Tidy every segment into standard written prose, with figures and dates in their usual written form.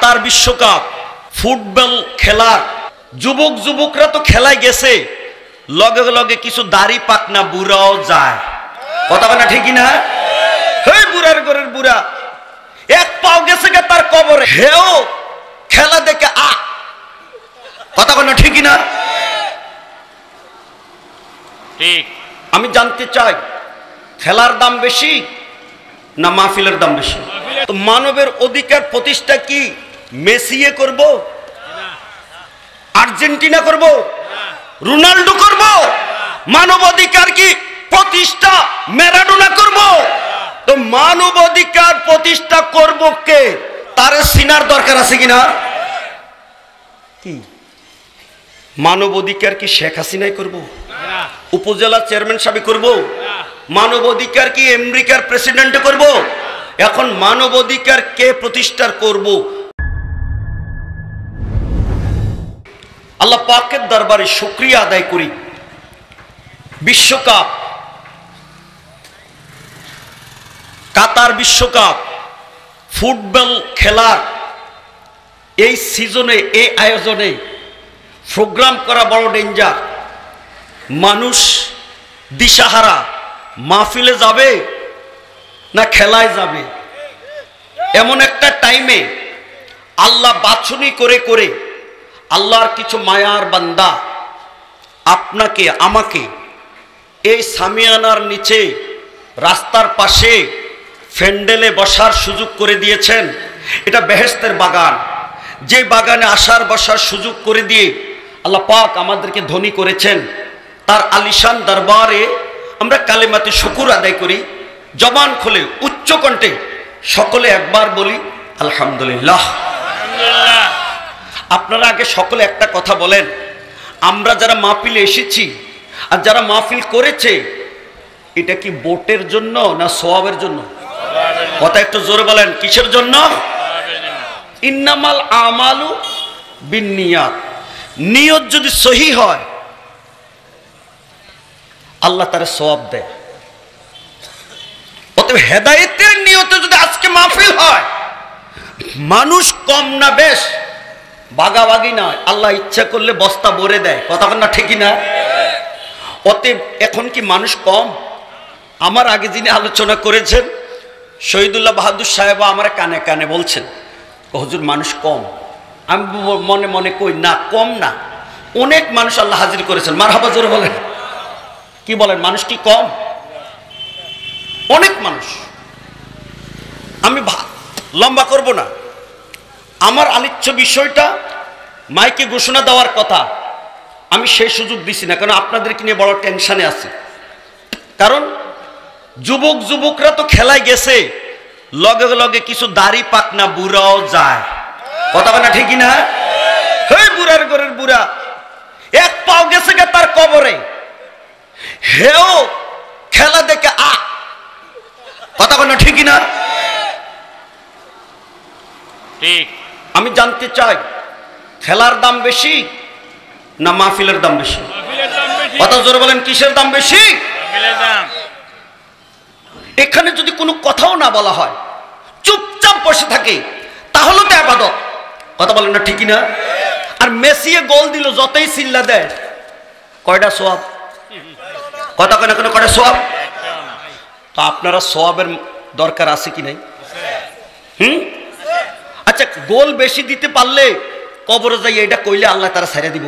কাতার বিশ্বকাপ ফুটবল খেলার যুবক যুবকরা তো খেলায় গেছে, লগে লগে কিছু দাড়ি পাকনা বুড়াও যায়। কথা বলে ঠিকই না? হেই বুড়ার ঘরের বুড়া এক পাও গেছে গে তার কবরে, হেও খেলা দেখে কথা বলে ঠিকই না? ঠিক। আমি জানতে চাই খেলার দাম বেশি না মাহফিলের দাম বেশি? তো মানবের অধিকার প্রতিষ্ঠা কি মেসিয়ে করব, আর্জেন্টিনা করব, রোনাল্ডো করব? মানব অধিকার কি প্রতিষ্ঠা ম্যারাডোনা করব? তো মানব অধিকার প্রতিষ্ঠা করব কে, তার সিনার দরকার আছে কিনা? কি মানব অধিকার কি শেখ হাসিনাই করব, উপজেলা চেয়ারম্যান সাহেব করব? মানব অধিকার কি আমেরিকার প্রেসিডেন্ট করব? এখন মানব অধিকার কে প্রতিষ্ঠা করব? আল্লাহ পাকের দরবারে শুকরিয়া আদায় করি, বিশ্বকাপ কাতার বিশ্বকাপ ফুটবল খেলার এই সিজনে, এই আয়োজনে প্রোগ্রাম করা বড় ডেঞ্জার। মানুষ দিশাহারা, মাহফিলে যাবে না খেলায় যাবে, এমন একটা টাইমে আল্লাহ বাছনি করে করে আল্লাহর কিছু মায়ার বান্দা আপনাকে আমাকে এই সামিয়ানার নিচে রাস্তার পাশে ফ্যান্ডেলে বসার সুযোগ করে দিয়েছেন। এটা বেহেশতের বাগান, যে বাগানে আসার বসার সুযোগ করে দিয়ে আল্লাহ পাক আমাদেরকে ধনী করেছেন। তার আলিশান দরবারে আমরা কালেমাতে শুকুর আদায় করি, জবান খুলে উচ্চ কণ্ঠে সকলে একবার বলি আলহামদুলিল্লাহ। আপনারা আগে সকলে একটা কথা বলেন, আমরা যারা মাহফিলে এসেছি আর যারা মাহফিল করেছে, এটা কি বোটের জন্য না সওয়াবের জন্য? কথা একটু জোরে বলেন, কিসের জন্য? ইন্নামাল আমালু বিন্নিয়াত। নিয়ত যদি সহি হয় আল্লাহ তার সওয়াব দেয়। অতএব হেদায়েতের নিয়তে যদি আজকে মাহফিল হয়, মানুষ কম না বেশ, ভাগাভাগি নয়, আল্লাহ ইচ্ছা করলে বস্তা ভরে দেয়। কথা বল না ঠিকই না? অতএব এখন কি মানুষ কম? আমার আগে যিনি আলোচনা করেছেন শহীদুল্লাহ বাহাদুর সাহেব আমার কানে কানে বলছেন, হুজুর মানুষ কম। আমি মনে মনে কই না, কম না, অনেক মানুষ আল্লাহ হাজির করেছেন। মারহাবা জোরে বলেন। কি বলেন, মানুষ কি কম? অনেক মানুষ। আমি লম্বা করব না, আমার আলোচ্য বিষয়টা মাইকে ঘোষণা দেওয়ার কথা, আমি সেই সুযোগ দিছি না, কারণ আপনাদেরকে নিয়ে বড় টেনশনে আছে। কারণ যুবক যুবকরা তো খেলায় গেছে, লগে লগে কিছু দাড়ি পাকনা বুড়াও যায়। কথা বলে ঠিকই না? হেই বুড়ার ঘরের বুড়া এক পাও গেছে গে তার কবরে, হেও খেলা দেখে কথা বলে ঠিকই না? ঠিক। আমি জানতে চাই খেলার দাম বেশি না মাহফিলের দাম বেশি? কথা জোরে বলেন, কিসের দাম বেশি? এখানে যদি কোনো কথাও না বলা হয়, চুপচাপ বসে থাকে, তাহলে তো ইবাদত। কথা বলেন না ঠিকই না? আর মেসিয়ে গোল দিল, যতই চিল্লা দেয়, কয়টা সওয়াব? কথা কয় না কেন, কয়টা সওয়াব? তো আপনারা সওয়াবের দরকার আছে কি নাই? আচ্ছা, গোল বেশি দিতে পারলে কবরে যাই এটা কইলে আল্লাহ তারা ছেড়ে দিব?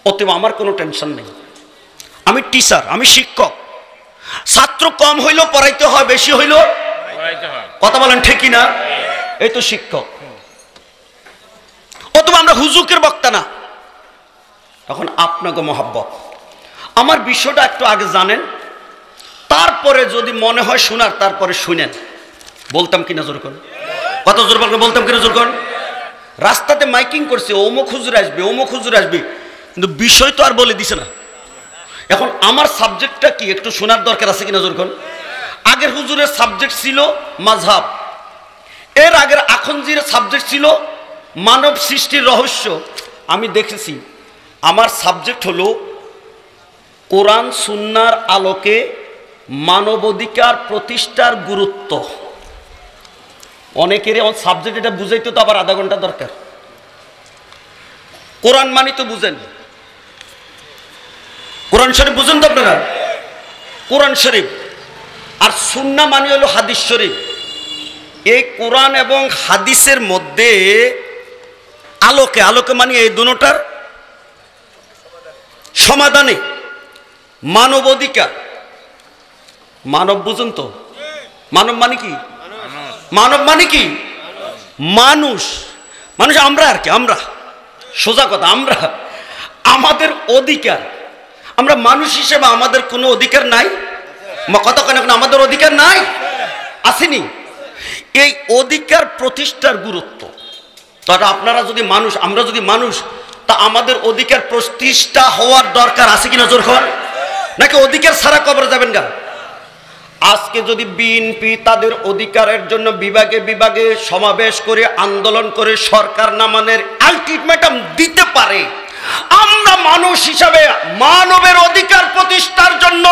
অতএব আমার কোনো টেনশন নেই। আমি টিচার, আমি শিক্ষক, ছাত্র কম হইলেও পড়াইতে হয়, বেশি হইলেও কথা বলেন ঠিকই না? এই তো শিক্ষক। অথবা আমরা হুজুকের বক্তা না। এখন আপনাকে মহাব্বত, আমার বিষয়টা একটু আগে জানেন, তারপরে যদি মনে হয় শোনার, তারপরে শুনেন। বলতাম কিনা জোর করেন? কত জোর বলবেন? বলতাম কিনা জোর করেন? রাস্তাতে মাইকিং করছে, অমুক হুজুর আসবে, অমুক হুজুর আসবে, কিন্তু বিষয় তো আর বলে দিছে না। এখন আমার সাবজেক্টটা কি একটু শোনার দরকার আছে কিনা জোর করেন? আগের হুজুরের সাবজেক্ট ছিল মাযহাব, এর আগের আখন্দির সাবজেক্ট ছিল মানব সৃষ্টির রহস্য। আমি দেখেছি আমার সাবজেক্ট হলো কোরআন সুন্নাহর আলোকে মানবাধিকার প্রতিষ্ঠার গুরুত্ব। অনেকের সাবজেক্ট এটা বুঝাইতে তো আবার আধা ঘন্টা দরকার। কোরআন মানি তো বুঝেন, কোরআন শরীফ বুঝেন তো আপনারা, কোরআন শরীফ। আর সুন্নাহ মানি হলো হাদিস শরীফ। এই কোরআন এবং হাদিসের মধ্যে আলোকে আলোকে মানি এই দুটোটার সমাধানে মানব অধিকার, মানব বুঝুন তো, মানব মানে কি? মানব মানে কি? মানুষ, মানুষ আমরা আর কি, আমরা সোজা কথা, আমরা আমাদের অধিকার, আমরা মানুষ হিসেবে আমাদের কোনো অধিকার নাই? কথা কেন, আমাদের অধিকার নাই? আসেনি? এই অধিকার প্রতিষ্ঠার গুরুত্ব, তবে আপনারা যদি মানুষ, আমরা যদি মানুষ, তা আমাদের অধিকার প্রতিষ্ঠা হওয়ার দরকার আছে কিনা জোর কর, নাকি অধিকার ছাড়া কবরে যাবেন গা? আজকে যদি বিএনপি তাদের অধিকারের জন্য বিভাগে বিভাগে সমাবেশ করে আন্দোলন করে সরকার নামানোর আলটিমেটাম দিতে পারে, আমরা মানুষ হিসাবে মানবের অধিকার প্রতিষ্ঠার জন্য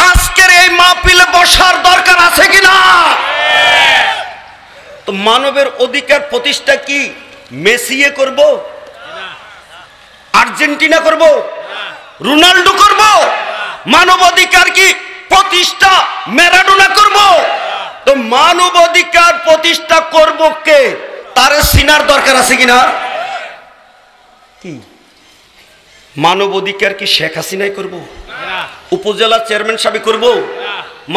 আজকের এই মাহফিলে বসার দরকার আছে কিনা? তো মানবের অধিকার প্রতিষ্ঠা কি মেসিয়ে করব, আর্জেন্টিনা করব, রোনাল্ডো করব? মানব অধিকার কি প্রতিষ্ঠা ম্যারাডোনা করব? তো মানব অধিকার প্রতিষ্ঠা করব কে, তার সিনার দরকার আছে কিনা? কি মানব অধিকার কি শেখ হাসিনাই করব, উপজেলা চেয়ারম্যান সাহেব করব?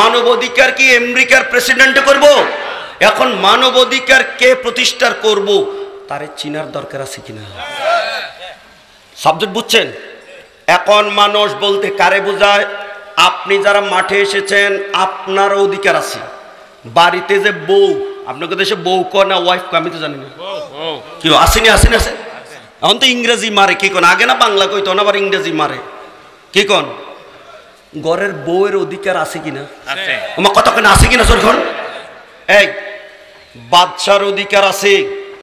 মানব অধিকার কি আমেরিকার প্রেসিডেন্ট করব? এখন মানব অধিকার কে প্রতিষ্ঠা করব, তার চিনার দরকার আছে কিনা? সাবজেক্ট বুঝছেন? এখন মানুষ বলতে কারে বোঝায়? আপনি যারা মাঠে এসেছেন আপনার অধিকার আছে। বাড়িতে যে বউ, আপনাকে দেশে বউ কয় না ওয়াইফ কয়, আমি তো জানি না, কি আসেনি? আসেনি? আছে। এখন তো ইংরেজি মারে, কি কোন আগে না বাংলা কইতো না, আবার ইংরেজি মারে, কি কোন? ঘরের বউয়ের অধিকার আছে কিনা? আমার কথা কেন আছে কিনা? এই বাদশার অধিকার আছে,